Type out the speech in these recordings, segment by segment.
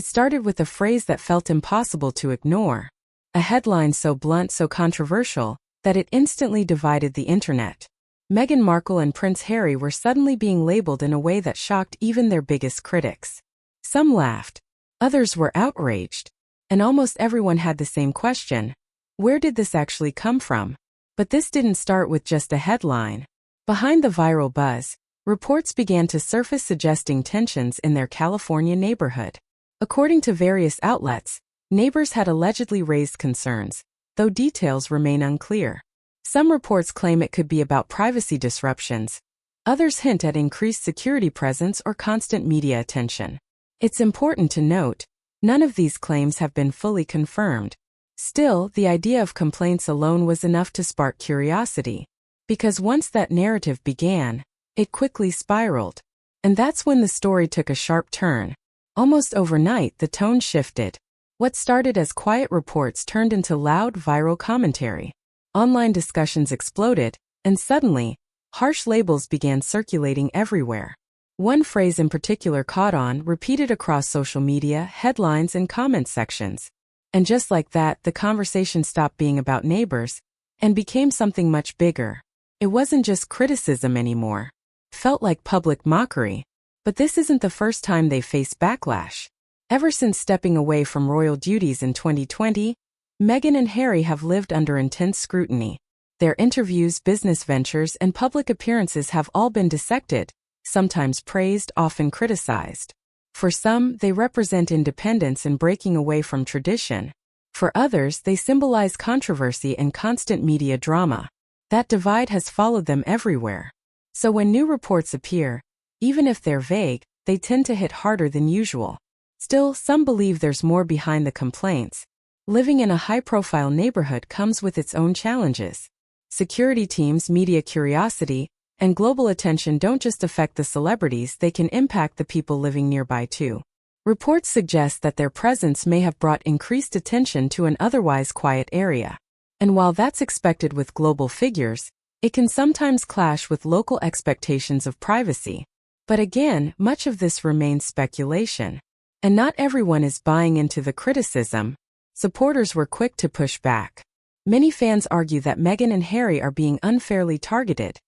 It started with a phrase that felt impossible to ignore. A headline so blunt, so controversial, that it instantly divided the internet. Meghan Markle and Prince Harry were suddenly being labeled in a way that shocked even their biggest critics. Some laughed. Others were outraged. And almost everyone had the same question. Where did this actually come from? But this didn't start with just a headline. Behind the viral buzz, reports began to surface suggesting tensions in their California neighborhood. According to various outlets, neighbors had allegedly raised concerns, though details remain unclear. Some reports claim it could be about privacy disruptions. Others hint at increased security presence or constant media attention. It's important to note, none of these claims have been fully confirmed. Still, the idea of complaints alone was enough to spark curiosity. Because once that narrative began, it quickly spiraled. And that's when the story took a sharp turn. Almost overnight, the tone shifted. What started as quiet reports turned into loud, viral commentary. Online discussions exploded, and suddenly, harsh labels began circulating everywhere. One phrase in particular caught on, repeated across social media, headlines, and comment sections. And just like that, the conversation stopped being about neighbors and became something much bigger. It wasn't just criticism anymore. It felt like public mockery. But this isn't the first time they faced backlash. Ever since stepping away from royal duties in 2020, Meghan and Harry have lived under intense scrutiny. Their interviews, business ventures, and public appearances have all been dissected, sometimes praised, often criticized. For some, they represent independence and breaking away from tradition. For others, they symbolize controversy and constant media drama. That divide has followed them everywhere. So when new reports appear, even if they're vague, they tend to hit harder than usual. Still, some believe there's more behind the complaints. Living in a high-profile neighborhood comes with its own challenges. Security teams, media curiosity, and global attention don't just affect the celebrities, they can impact the people living nearby too. Reports suggest that their presence may have brought increased attention to an otherwise quiet area. And while that's expected with global figures, it can sometimes clash with local expectations of privacy. But again, much of this remains speculation. And not everyone is buying into the criticism. Supporters were quick to push back. Many fans argue that Meghan and Harry are being unfairly targeted,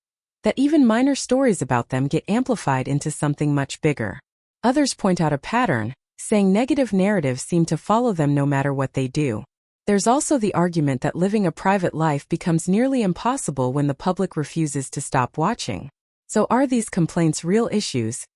that even minor stories about them get amplified into something much bigger. Others point out a pattern, saying negative narratives seem to follow them no matter what they do. There's also the argument that living a private life becomes nearly impossible when the public refuses to stop watching. So are these complaints real issues,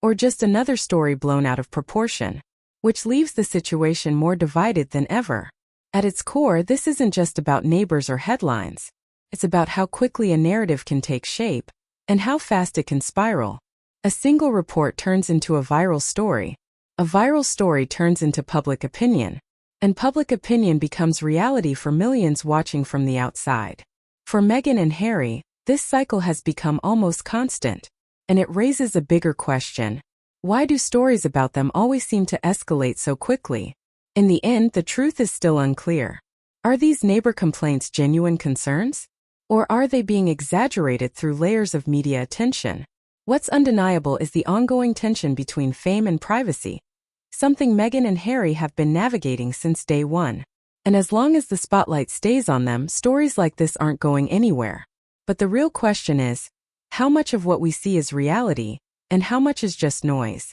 or just another story blown out of proportion? Which leaves the situation more divided than ever. At its core, this isn't just about neighbors or headlines. It's about how quickly a narrative can take shape, and how fast it can spiral. A single report turns into a viral story. A viral story turns into public opinion. And public opinion becomes reality for millions watching from the outside. For Meghan and Harry, this cycle has become almost constant. And it raises a bigger question. Why do stories about them always seem to escalate so quickly? In the end, the truth is still unclear. Are these neighbor complaints genuine concerns? Or are they being exaggerated through layers of media attention? What's undeniable is the ongoing tension between fame and privacy, something Meghan and Harry have been navigating since day one. And as long as the spotlight stays on them, stories like this aren't going anywhere. But the real question is, how much of what we see is reality, and how much is just noise?